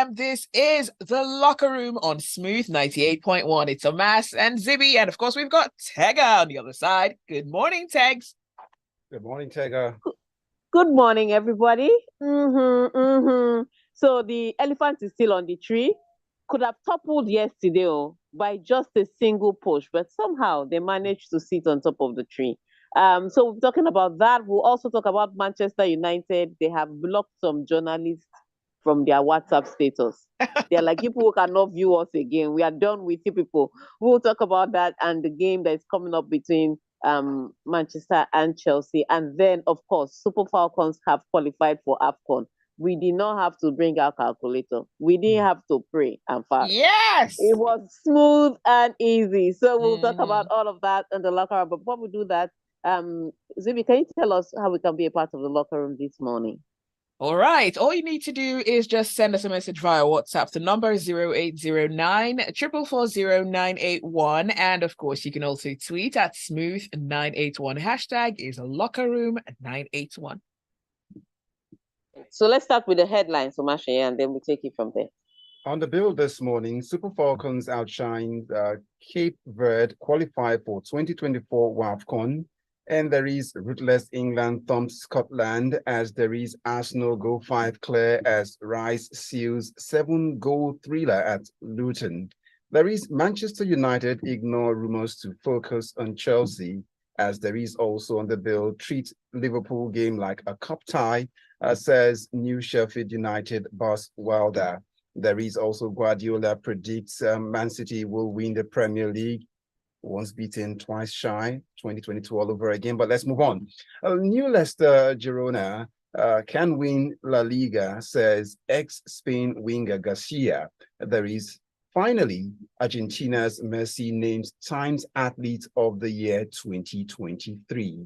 and this is The Locker Room on Smooth 98.1. It's Omatseye and Zibby, and of course we've got Tega on the other side. Good morning, Tegs. Good morning, Tega. Good morning, everybody. So the elephant is still on the tree. Could have toppled yesterday by just a single push, but somehow they managed to sit on top of the tree. So we're talking about that. We'll also talk about Manchester United. They have blocked some journalists from their WhatsApp status. They're like, you people cannot view us again. We are done with you people. We'll talk about that and the game that is coming up between Manchester and Chelsea. And then, of course, Super Falcons have qualified for AFCON. We did not have to bring our calculator. We didn't have to pray and fast. Yes! It was smooth and easy. So we'll talk about all of that in the locker room. But before we do that, Zibby, can you tell us how we can be a part of the locker room this morning? All right. All you need to do is just send us a message via WhatsApp. The number is 0809 4440981. And of course, you can also tweet at smooth981. Hashtag is lockerroom981. So let's start with the headlines, Omatseye, and then we take it from there. On the bill this morning, Super Falcons outshine Cape Verde, qualify for 2024 WAFCON. And there is ruthless England thumps Scotland, as there is Arsenal go 5 clear as Rice seals 7-goal thriller at Luton. There is Manchester United ignore rumors to focus on Chelsea, as there is also on the bill treat Liverpool game like a cup tie, says new Sheffield United boss Wilder. There is also Guardiola predicts Man City will win the Premier League. Once beaten, twice shy, 2022 all over again. But let's move on. New Leicester Girona can win La Liga, says ex-Spain winger Garcia. There is finally Argentina's Messi named Times Athlete of the Year 2023.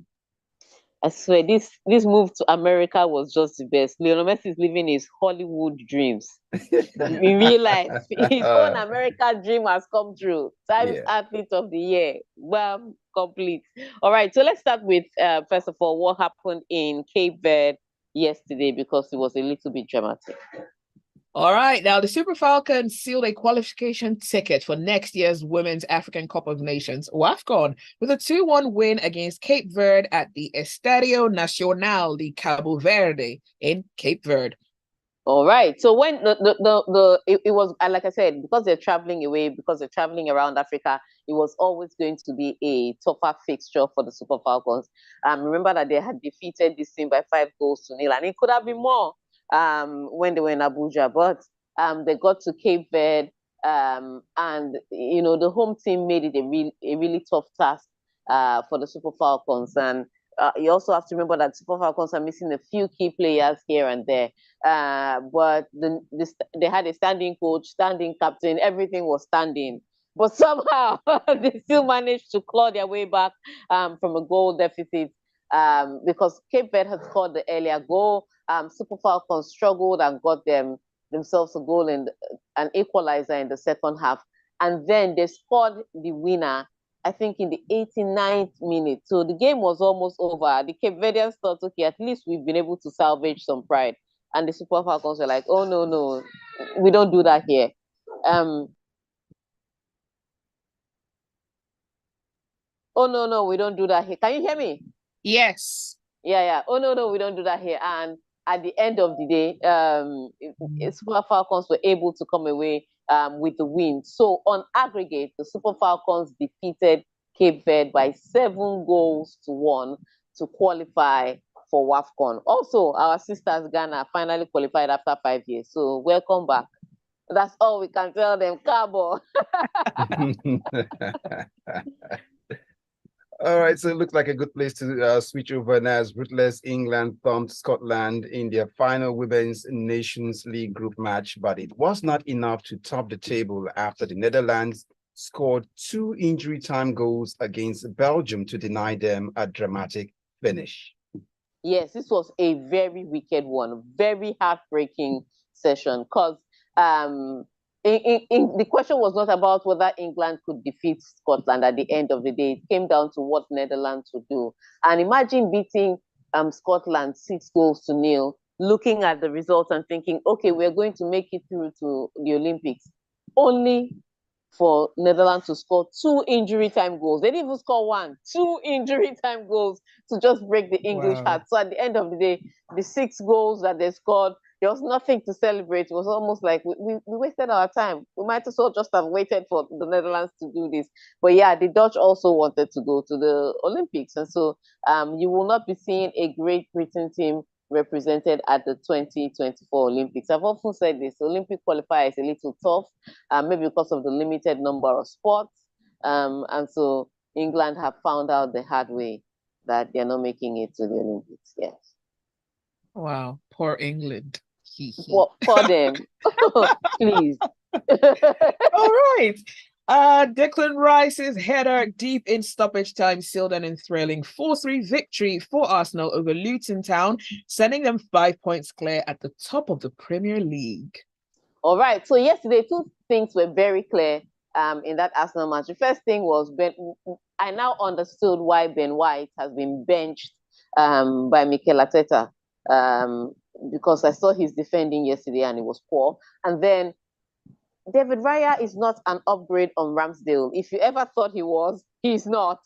I swear, this move to America was just the best. Lionel Messi is living his Hollywood dreams. In real life, his own American dream has come true. Times Athlete of the Year. Bam, complete. All right, so let's start with, first of all, what happened in Cape Verde yesterday, because it was a little bit dramatic. All right, now the Super Falcons sealed a qualification ticket for next year's Women's African Cup of Nations, WAFCON, with a 2-1 win against Cape Verde at the Estadio Nacional de Cabo Verde in Cape Verde. All right, so when it was, like I said, because they're traveling away, because they're traveling around Africa, it was always going to be a tougher fixture for the Super Falcons. Remember that they had defeated this team by 5-0, and it could have been more when they were in Abuja, but they got to Cape Verde, and you know, the home team made it a really tough task for the Super Falcons. And you also have to remember that Super Falcons are missing a few key players here and there, but they had a standing coach, standing captain, everything was standing. But somehow they still managed to claw their way back from a goal deficit, because Cape Verde had scored the earlier goal. Super Falcons struggled and got themselves a goal and an equalizer in the second half. And then they scored the winner, I think, in the 89th minute. So the game was almost over. The Cape Verdeans thought, okay, at least we've been able to salvage some pride. And the Super Falcons were like, oh, no, we don't do that here. Oh, no, we don't do that here. Can you hear me? Yes. Yeah. Oh, no, we don't do that here. And at the end of the day, Super Falcons were able to come away with the win. So on aggregate, the Super Falcons defeated Cape Verde by 7-1 to qualify for WAFCON. Also, our sisters Ghana finally qualified after 5 years. So welcome back. That's all we can tell them. Cabo. All right, so it looks like a good place to switch over now, as ruthless England thumped Scotland in their final Women's Nations League group match, but it was not enough to top the table after the Netherlands scored 2 injury time goals against Belgium to deny them a dramatic finish. Yes, this was a very wicked one, very heartbreaking session, because the question was not about whether England could defeat Scotland at the end of the day. It came down to what Netherlands would do. And imagine beating Scotland 6-0, looking at the results and thinking, okay, we're going to make it through to the Olympics, only for Netherlands to score 2 injury time goals. They didn't even score 1, 2 injury time goals to just break the English heart. So at the end of the day, the 6 goals that they scored, there was nothing to celebrate. It was almost like we wasted our time. We might as well just have waited for the Netherlands to do this. But yeah, the Dutch also wanted to go to the Olympics. And so you will not be seeing a Great Britain team represented at the 2024 Olympics. I've often said this, Olympic qualifier is a little tough, maybe because of the limited number of sports. And so England have found out the hard way that they're not making it to the Olympics. Yes. Wow, poor England. For them, please. All right. Declan Rice's header deep in stoppage time sealed an enthralling 4-3 victory for Arsenal over Luton Town, sending them 5 points clear at the top of the Premier League. All right. So yesterday, 2 things were very clear in that Arsenal match. The first thing was I now understood why Ben White has been benched by Mikel Arteta, because I saw his defending yesterday and it was poor. And then David Raya is not an upgrade on Ramsdale. If you ever thought he was, he's not,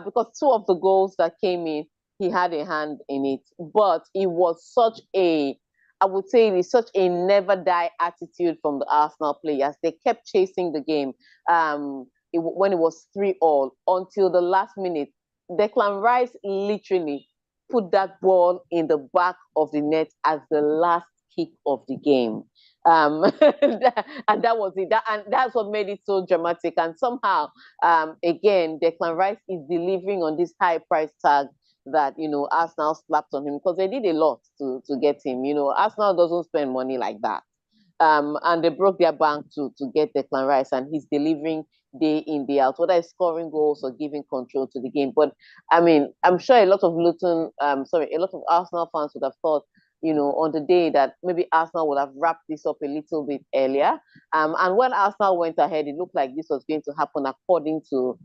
because 2 of the goals that came in, he had a hand in it. But it was such a, I would say it is such a never die attitude from the Arsenal players. They kept chasing the game when it was 3-3 until the last minute. Declan Rice literally put that ball in the back of the net as the last kick of the game. And that was it. And that's what made it so dramatic. And somehow, again, Declan Rice is delivering on this high price tag that, Arsenal slapped on him, because they did a lot to get him. Arsenal doesn't spend money like that. And they broke their bank to get Declan Rice, and he's delivering day in, day out, whether it's scoring goals or giving control to the game. But I mean, I'm sure a lot of Arsenal fans would have thought, on the day that maybe Arsenal would have wrapped this up a little bit earlier. And when Arsenal went ahead, it looked like this was going to happen according to,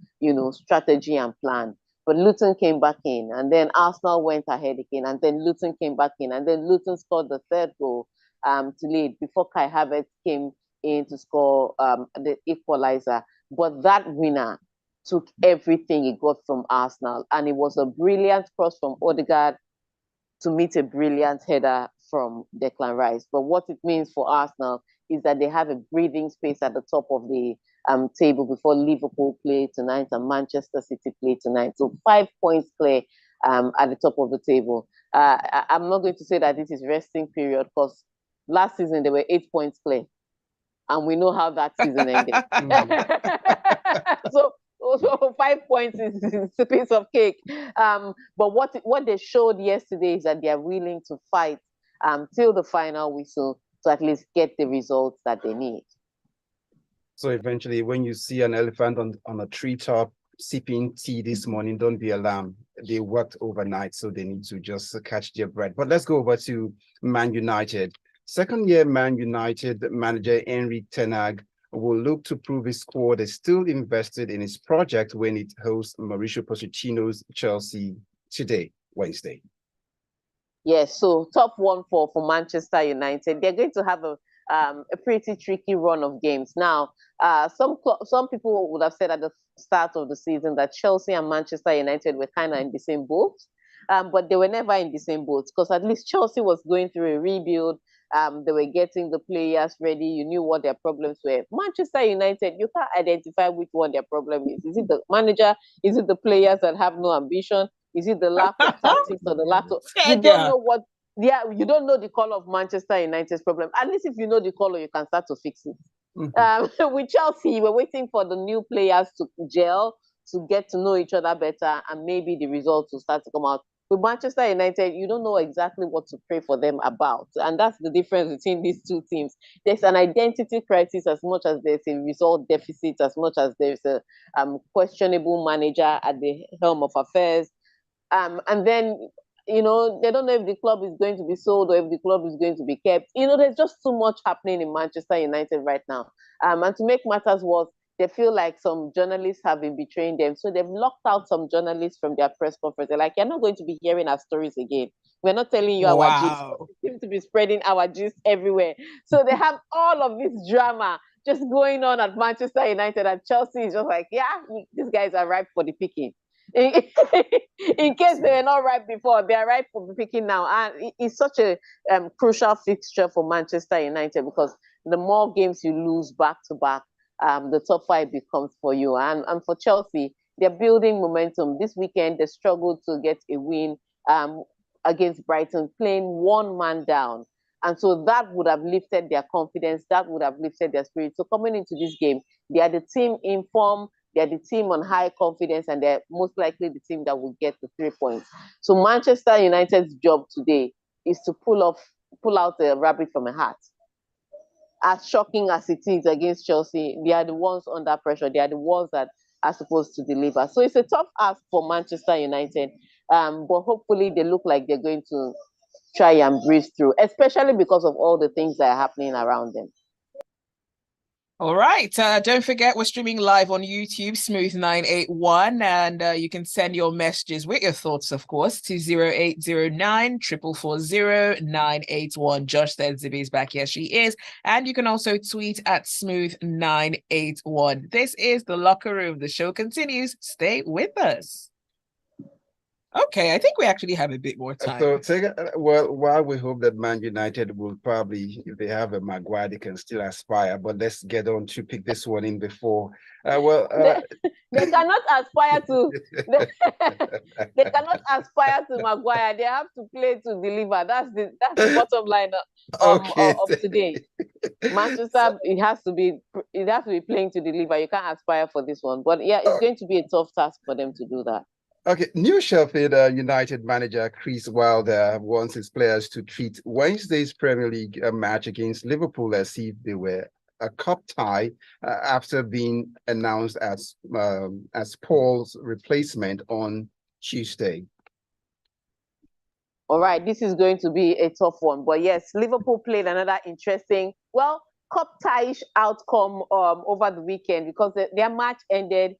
strategy and plan. But Luton came back in, and then Arsenal went ahead again, and then Luton came back in, and then Luton scored the 3rd goal to lead before Kai Havertz came in to score the equalizer. But that winner took everything he got from Arsenal, and it was a brilliant cross from Odegaard to meet a brilliant header from Declan Rice. But what it means for Arsenal is that they have a breathing space at the top of the table before Liverpool play tonight and Manchester City play tonight. So 5 points clear at the top of the table. I'm not going to say that this is resting period, because last season they were 8 points clear, and we know how that season ended. So 5 points is a piece of cake. But what they showed yesterday is that they are willing to fight till the final whistle to at least get the results that they need. So eventually, when you see an elephant on a treetop sipping tea this morning, don't be alarmed. They worked overnight, so they need to just catch their breath. But let's go over to Man United. Second-year Man United manager Henry Ten Hag will look to prove his squad is still invested in his project when it hosts Mauricio Pochettino's Chelsea today, Wednesday. Yes, so top one for Manchester United. They're going to have a pretty tricky run of games. Now, some people would have said at the start of the season that Chelsea and Manchester United were kind of in the same boat, but they were never in the same boat, because at least Chelsea was going through a rebuild. They were getting the players ready. You knew what their problems were. Manchester United, you can't identify which one their problem is. Is it the manager? Is it the players that have no ambition? Is it the lack of tactics or the lack of... You don't know what... Yeah, you don't know the color of Manchester United's problem. At least if you know the color, you can start to fix it. With Chelsea, we're waiting for the new players to gel, to get to know each other better, and maybe the results will start to come out. With Manchester United, you don't know exactly what to pray for them about. And that's the difference between these two teams. There's an identity crisis as much as there's a result deficit, as much as there's a questionable manager at the helm of affairs. And then, they don't know if the club is going to be sold or if the club is going to be kept. There's just too much happening in Manchester United right now. And to make matters worse, they feel like some journalists have been betraying them. So they've locked out some journalists from their press conference. They're like, you're not going to be hearing our stories again. We're not telling you our to be spreading our gist everywhere. So they have all of this drama just going on at Manchester United, and Chelsea is just like, yeah, these guys are ripe for the picking. In case they were not ripe before, they are ripe for the picking now. And it's such a crucial fixture for Manchester United, because the more games you lose back to back, the tougher it becomes for you. And for Chelsea, they're building momentum. This weekend, they struggled to get a win against Brighton, playing one man down. And so that would have lifted their confidence, that would have lifted their spirit. So coming into this game, they are the team in form, they're the team on high confidence, and they're most likely the team that will get the 3 points. So Manchester United's job today is to pull out a rabbit from a hat. As shocking as it is against Chelsea, they are the ones under pressure. They are the ones that are supposed to deliver. So it's a tough ask for Manchester United, but hopefully they look like they're going to try and breeze through, especially because of all the things that are happening around them. All right. Don't forget, we're streaming live on YouTube, Smooth981, and you can send your messages with your thoughts, of course, to 0809 440 981. Josh said Zibby's back. Yes, she is. And you can also tweet at Smooth981. This is The Locker Room. The show continues. Stay with us. Okay, I think we actually have a bit more time. So, Tega, well, while we hope that Man United will probably, if they have a Maguire, they can still aspire. But let's get on to pick this one in before. They cannot aspire to. They cannot aspire to Maguire. They have to play to deliver. That's the bottom line of today. Manchester, it has to be playing to deliver. You can't aspire for this one. But yeah, it's going to be a tough task for them to do that. Okay, new Sheffield United manager Chris Wilder wants his players to treat Wednesday's Premier League match against Liverpool as if they were a cup tie after being announced as Paul's replacement on Tuesday. All right, this is going to be a tough one. But yes, Liverpool played another interesting, cup tie-ish outcome over the weekend, because their match ended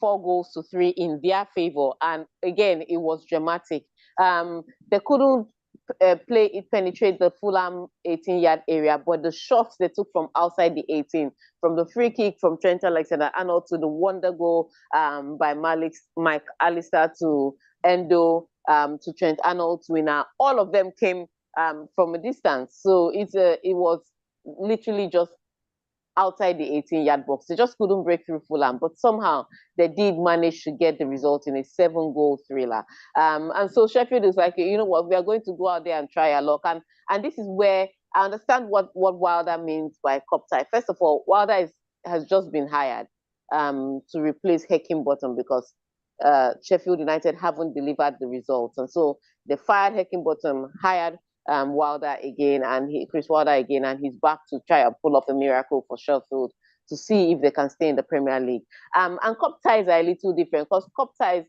4-3 in their favor, and again it was dramatic. They couldn't penetrate the Fulham 18-yard area, but the shots they took from outside the 18, from the free kick from Trent Alexander-Arnold to the wonder goal by Mike Allister to Endo to Trent Arnold's winner, all of them came from a distance. So it was literally just outside the 18-yard box. They just couldn't break through Fulham, but somehow they did manage to get the result in a 7-goal thriller. And so Sheffield is like, you know what, we are going to go out there and try our luck. And this is where I understand what Wilder means by cup tie. First of all, Wilder has just been hired to replace Heckingbottom, because Sheffield United haven't delivered the results. And so they fired Heckingbottom, hired Wilder again, and Chris Wilder again, and he's back to try and pull off a miracle for Sheffield to see if they can stay in the Premier League. And cup ties are a little different, because cup ties,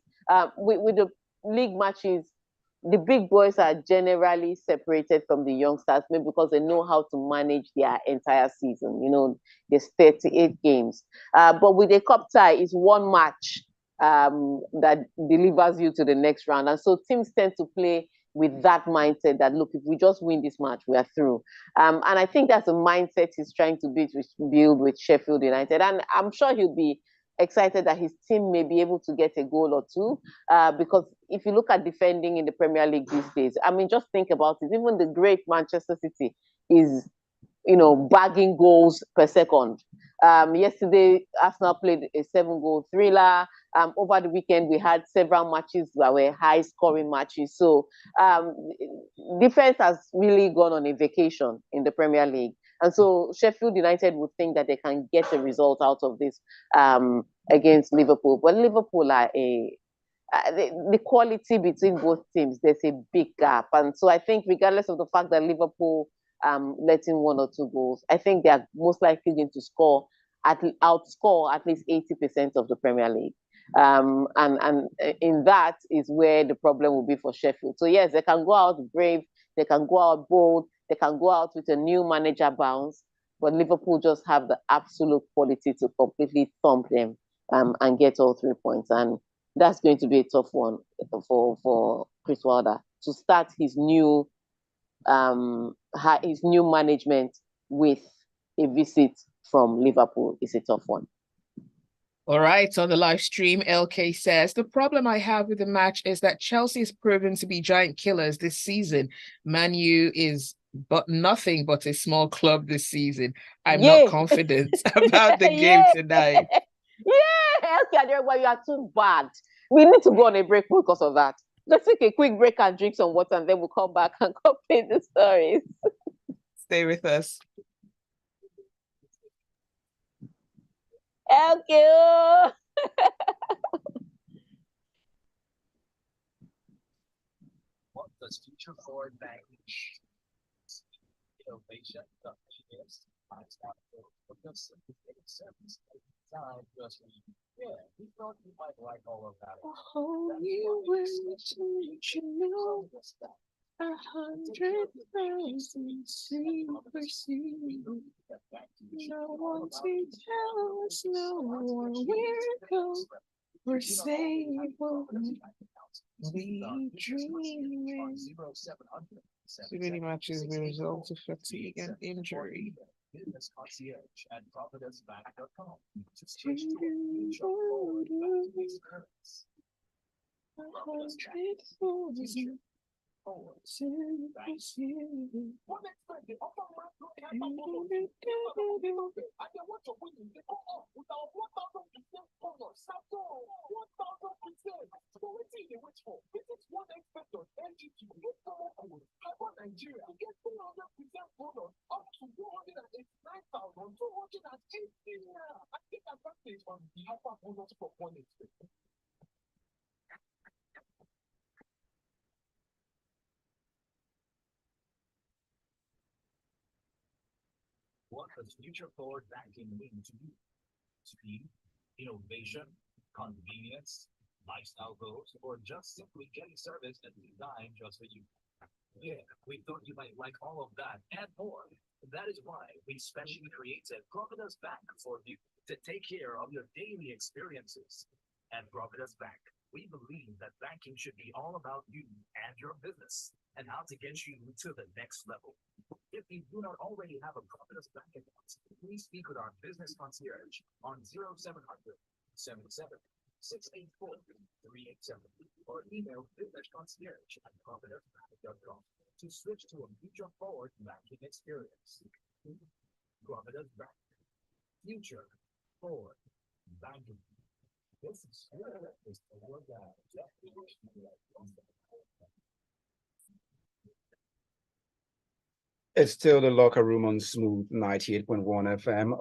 with the league matches, the big boys are generally separated from the youngsters, maybe because they know how to manage their entire season. You know, there's 38 games. But with a cup tie, it's one match that delivers you to the next round. And so teams tend to play with that mindset that, look, if we just win this match, we are through. And I think that's a mindset he's trying to build with Sheffield United. And I'm sure he'll be excited that his team may be able to get a goal or two. Because if you look at defending in the Premier League these days, I mean, just think about it. Even the great Manchester City is, bagging goals per second. Yesterday, Arsenal played a 7-goal thriller. Over the weekend, we had several matches that were high-scoring matches. So defense has really gone on a vacation in the Premier League. And so Sheffield United would think that they can get a result out of this against Liverpool. But Liverpool are the quality between both teams, there's a big gap. And so I think regardless of the fact that Liverpool letting 1 or 2 goals, I think they are most likely going to outscore at least 80% of the Premier League. And in that is where the problem will be for Sheffield. So yes, they can go out brave, they can go out bold, they can go out with a new manager bounce, but Liverpool just have the absolute quality to completely thump them and get all 3 points. And that's going to be a tough one for Chris Wilder to start his new his new management with a visit from Liverpool is a tough one. All right, on the live stream, LK says, the problem I have with the match is that Chelsea is proven to be giant killers this season. Man U is but nothing but a small club this season. I'm not confident about the game tonight. Yeah, LK, you are too bad. We need to go on a break because of that. Let's take a quick break and drink some water, and then we'll come back and complete the stories. Stay with us. Thank you. What does future forward banking innovation is? Yeah, we thought you might like all of that. Oh, you wish you know 100,000 secrecy. No one to tell us, no one where to go. We're staying we dreaming. Too many matches will result to fatigue and injury. Business concierge at providencebank.com. What does future forward banking mean to you? Speed, innovation, convenience, lifestyle goals, or just simply getting service that's designed just for you? Yeah, we thought you might like all of that and more. That is why we specially created Providence Bank for you to take care of your daily experiences. At Providence Bank, we believe that banking should be all about you and your business and how to get you to the next level. If you do not already have a Providence Bank account, please speak with our business concierge on 0700 77 684 387 or email businessconcierge@providencebank.com to switch to a future forward banking experience. Providence Bank, future forward banking. This is the guy. It's still the locker room on Smooth 98.1 FM.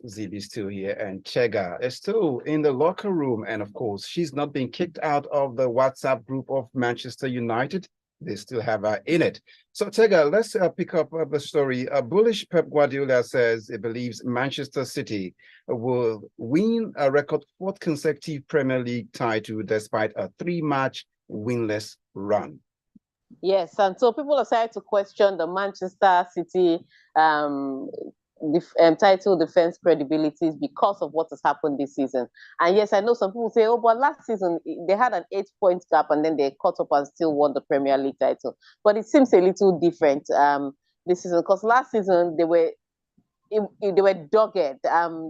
Zibby still here, and Tega is still in the locker room. And of course, she's not been kicked out of the WhatsApp group of Manchester United. They still have her in it. So Tega, let's pick up the story. Bullish Pep Guardiola says he believes Manchester City will win a record fourth consecutive Premier League title despite a 3-match winless run. Yes, and so people are starting to question the Manchester City title defense credibilities because of what has happened this season. And yes, I know some people say, oh, but last season they had an 8-point gap and then they caught up and still won the Premier League title. But it seems a little different this season, because last season they were dogged.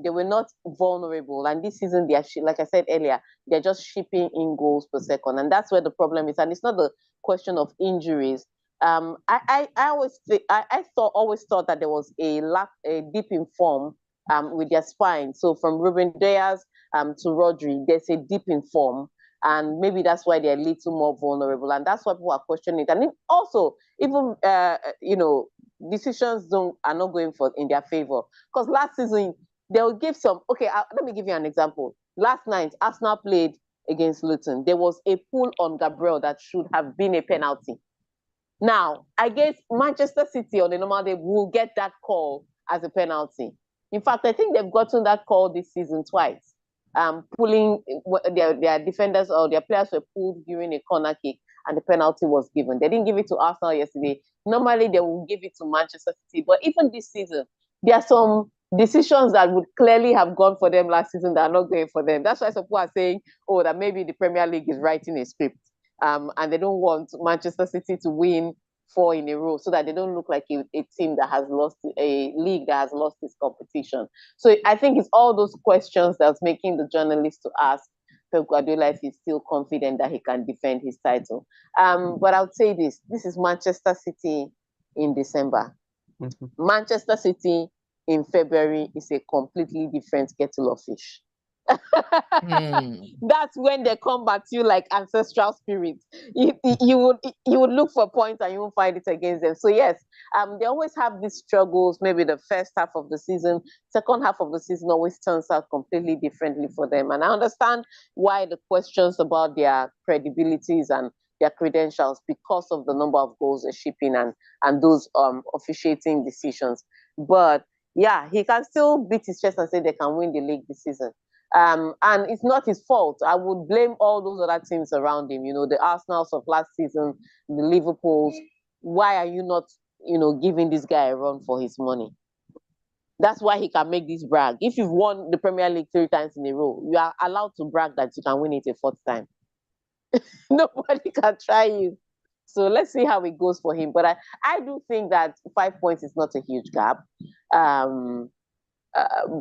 They were not vulnerable, and this season they are, like I said earlier, they're just shipping in goals per second, and that's where the problem is. And it's not the question of injuries. I always thought that there was a dip in form with their spine. So from Ruben Dias to Rodri, there's a dip in form. And maybe that's why they're a little more vulnerable, and that's why people are questioning it. And also, even decisions are not going in their favor. Because last season they'll give some. Okay, let me give you an example. Last night, Arsenal played against Luton. There was a pull on Gabriel that should have been a penalty. Now, against Manchester City on a normal day, will get that call as a penalty. In fact, I think they've gotten that call this season twice. Pulling their defenders or their players were pulled during a corner kick and the penalty was given. They didn't give it to Arsenal yesterday. Normally, they will give it to Manchester City. But even this season, there are some decisions that would clearly have gone for them last season that are not going for them. That's why some people are saying, oh, that maybe the Premier League is writing a script. And they don't want Manchester City to win 4 in a row, so that they don't look like a team that has lost, a league that has lost its competition. So I think it's all those questions that's making the journalists to ask Pep Guardiola if he's still confident that he can defend his title. But I would say this is Manchester City in December. Manchester City in February is a completely different kettle of fish. That's when they come back to you like ancestral spirits. You would look for points and you won't find it against them. So yes, they always have these struggles. Maybe the first half of the season, second half of the season always turns out completely differently for them. And I understand why the questions about their credibilities and their credentials, because of the number of goals they're shipping and those officiating decisions. But yeah, he can still beat his chest and say they can win the league this season. And it's not his fault. I would blame all those other teams around him, the Arsenals of last season, the Liverpools. Why are you not, giving this guy a run for his money? That's why he can make this brag. If you've won the Premier League 3 times in a row, you are allowed to brag that you can win it a 4th time. Nobody can try you. So let's see how it goes for him. But I do think that 5 points is not a huge gap.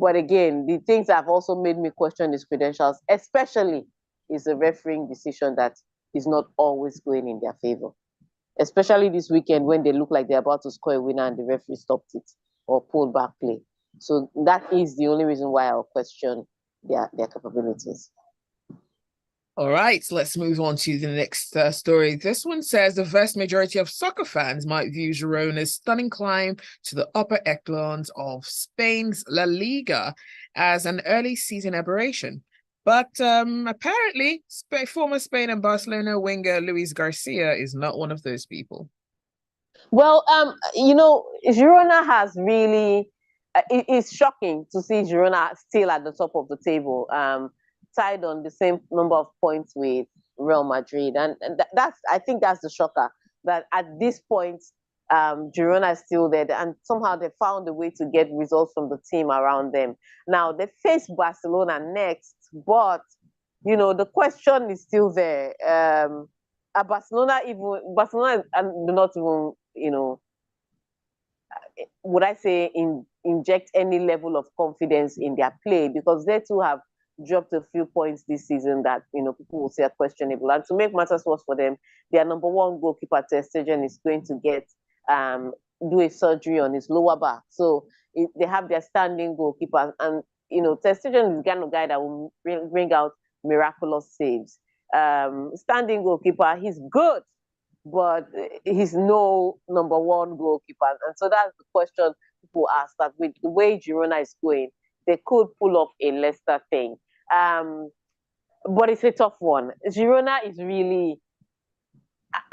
But again, the things that have also made me question his credentials, especially, is the refereeing decision that is not always going in their favor. Especially this weekend when they look like they're about to score a winner and the referee stopped it or pulled back play. So that is the only reason why I'll question their capabilities. All right, so let's move on to the next story. This one says the vast majority of soccer fans might view Girona's stunning climb to the upper echelons of Spain's La Liga as an early season aberration. But apparently, former Spain and Barcelona winger Luis Garcia is not one of those people. Well, Girona has really... it's shocking to see Girona still at the top of the table. Tied on the same number of points with Real Madrid, and I think that's the shocker, that at this point Girona is still there, and somehow they found a way to get results from the team around them. Now they face Barcelona next, but the question is still there. Barcelona do not even would I say inject any level of confidence in their play, because they too have dropped a few points this season that people will say are questionable. And to make matters worse for them, their number 1 goalkeeper, Ter Stegen, is going to get do a surgery on his lower back. So they have their standing goalkeeper, and Ter Stegen is the kind of guy that will bring out miraculous saves. Standing goalkeeper, he's good, but he's no number 1 goalkeeper. And so that's the question people ask, that with the way Girona is going, they could pull off a Leicester thing. But it's a tough one. Girona is really,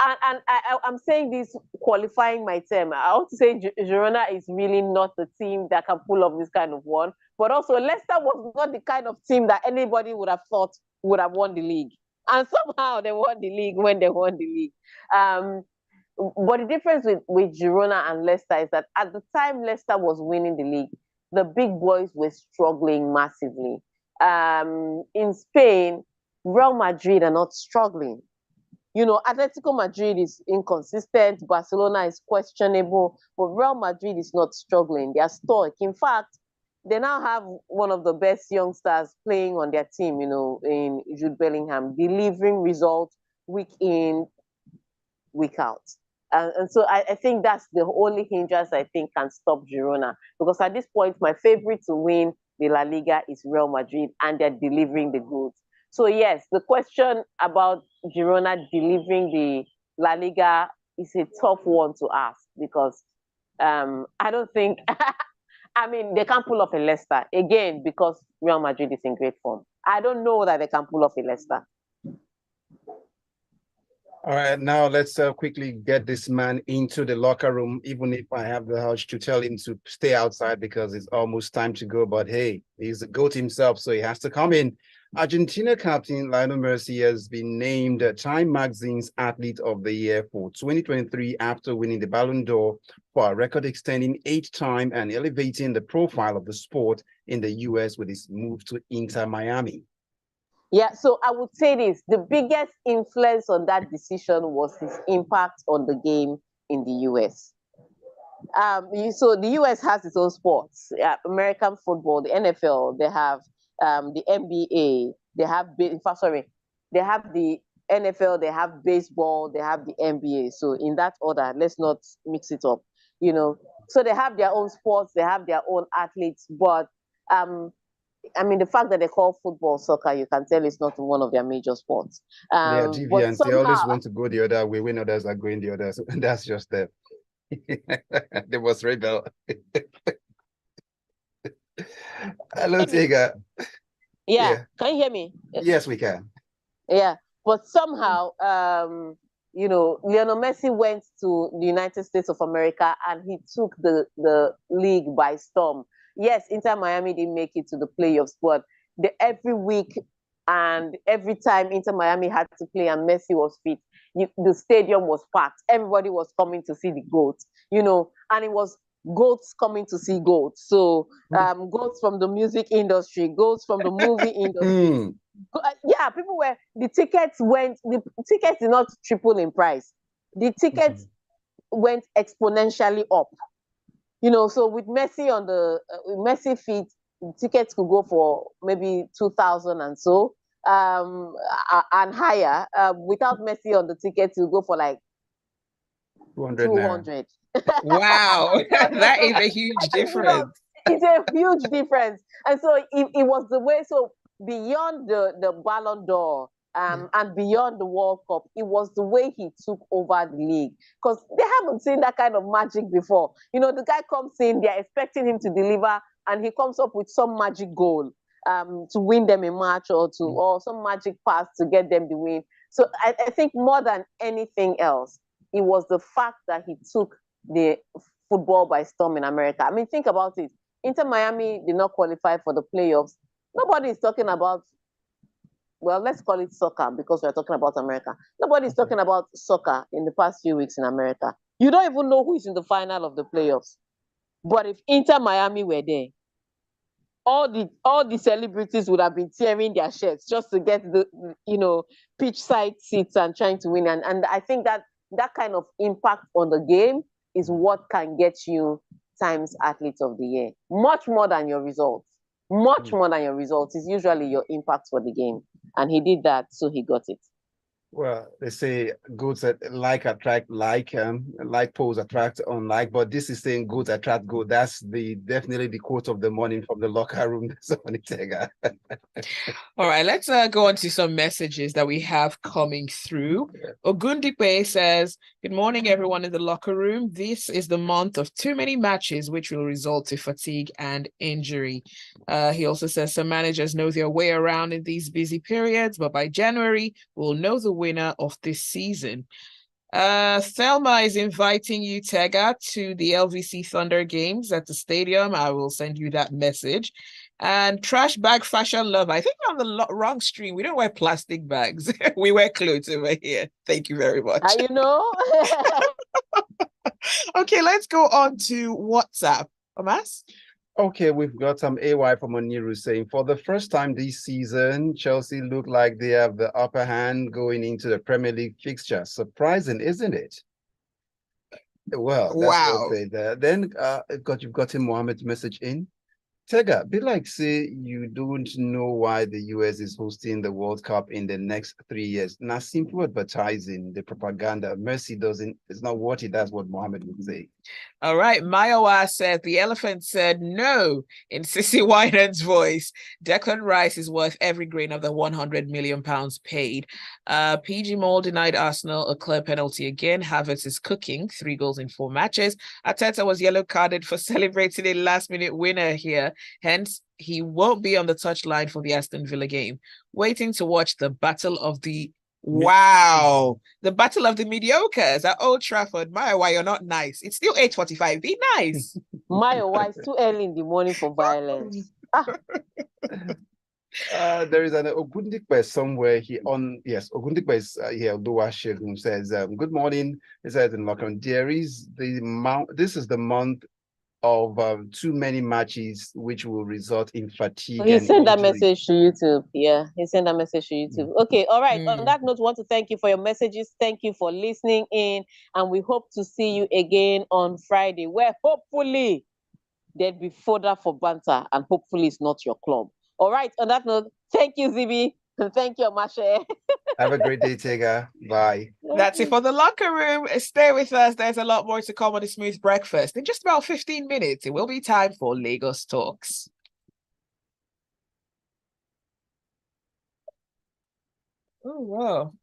and I'm saying this qualifying my term. I want to say Girona is really not the team that can pull off this kind of one. But also, Leicester was not the kind of team that anybody would have thought would have won the league. And somehow they won the league when they won the league. But the difference with Girona and Leicester is that at the time Leicester was winning the league, the big boys were struggling massively. In Spain, Real Madrid are not struggling. Atletico Madrid is inconsistent, Barcelona is questionable, but Real Madrid is not struggling. They are stoic. In fact, they now have one of the best youngsters playing on their team, in Jude Bellingham, delivering results week in, week out. And so I think that's the only hindrance I think can stop Girona. Because at this point, my favorite to win the La Liga is Real Madrid, and they're delivering the goods. So yes, the question about Girona delivering the La Liga is a tough one to ask, because I don't think... they can't pull off a Leicester, again, because Real Madrid is in great form. I don't know that they can pull off a Leicester. All right, now let's quickly get this man into the locker room, even if I have the urge to tell him to stay outside because it's almost time to go. But hey, he's the GOAT himself, so he has to come in. Argentina captain Lionel Messi has been named Time Magazine's Athlete of the Year for 2023 after winning the Ballon d'Or for a record-extending 8th time and elevating the profile of the sport in the US with his move to Inter Miami. Yeah, so I would say this. The biggest influence on that decision was his impact on the game in the US. So the US has its own sports. American football, the NFL, they have the NBA, they have they have the NFL, they have baseball, they have the NBA. So in that order, let's not mix it up, you know. So they have their own sports, they have their own athletes, but I mean, the fact that they call football soccer, you can tell it's not one of their major sports. They are But deviants. They somehow, always want to go the other way when others are going the other. So that's just them. They was rebel. Hello, Tega. yeah, can you hear me? Yes, we can. Yeah, but somehow, you know, Lionel Messi went to the United States of America and he took the league by storm. Yes, Inter Miami didn't make it to the playoffs, but every week and every time Inter Miami had to play and Messi was fit, the stadium was packed. Everybody was coming to see the GOAT, you know, and it was goats coming to see goats. So goats from the music industry, goats from the movie industry. Yeah, the tickets did not triple in price. The tickets went exponentially up. You know, so with Messi on the Messi feet, tickets could go for maybe 2,000 and so, and higher. Without Messi on the tickets, you go for like 200. Wow, that is a huge difference. It's a huge difference. And so it was the way, so beyond the Ballon d'Or and beyond the World Cup, it was the way he took over the league. Because they haven't seen that kind of magic before. You know, the guy comes in, they're expecting him to deliver, and he comes up with some magic goal to win them a match or some magic pass to get them the win. So I think more than anything else, it was the fact that he took the football by storm in America. I mean, think about it. Inter Miami did not qualify for the playoffs. Nobody is talking about, well, let's call it soccer because we're talking about America. Nobody is talking about soccer in the past few weeks in America. You don't even know who is in the final of the playoffs. But if Inter Miami were there, all the celebrities would have been tearing their shirts just to get the, you know, pitch side seats and trying to win. And I think that kind of impact on the game is what can get you Times Athlete of the Year. Much more than your results. Much more than your results is usually your impact for the game. And he did that, so he got it. Well, they say goods that like attract like polls attract unlike, but this is saying goods attract good. That's definitely the quote of the morning from the locker room. All right, let's go on to some messages that we have coming through. Ogundipe says, "Good morning, everyone in the locker room. This is the month of too many matches, which will result to fatigue and injury." He also says some managers know their way around in these busy periods, but by January, we'll know the winner of this season. Thelma is inviting you, Tega, to the LVC Thunder games at the stadium. I will send you that message. And Trash Bag Fashion Lover, I think we're on the wrong stream. We don't wear plastic bags. We wear clothes over here. Thank you very much. You know? Okay, let's go on to WhatsApp. Omas? Okay, we've got some AY from Oniru saying, for the first time this season, Chelsea look like they have the upper hand going into the Premier League fixture. Surprising, isn't it? Well, that's wow. Well said. Then you've gotten Mohammed's message in. Tega, be like say you don't know why the US is hosting the World Cup in the next 3 years. Now, simple advertising, the propaganda. Messi it's not what he does, what Mohammed would say. All right. Mayowa said the elephant said no in Sissy Winans' voice. Declan Rice is worth every grain of the £100 million paid. PG Mall denied Arsenal a clear penalty again. Havertz is cooking 3 goals in 4 matches. Arteta was yellow carded for celebrating a last-minute winner here. Hence, he won't be on the touchline for the Aston Villa game. Waiting to watch the battle of the the battle of the mediocres at Old Trafford. Mayowa, you're not nice. It's still 8:45. Be nice. Mayowa, it's too early in the morning for violence. There is an Ogundikwe somewhere here on, yes, Ogundikwe is here, Duwashir, who says, good morning. He says in Lockdown, this is the month of too many matches, which will result in fatigue He and sent that injury. message to YouTube. Yeah, he sent that message to YouTube. Okay, all right. On Mm. that note, we want to thank you for your messages. Thank you for listening in. And we hope to see you again on Friday, where hopefully there'll be fodder for banter, and hopefully it's not your club. All right, on that note, thank you, Zibby. And thank you, Mashe. Have a great day, Tega. Bye. That's it for the locker room. Stay with us. There's a lot more to come on the Smooth Breakfast. In just about 15 minutes, it will be time for Lagos Talks. Oh, wow.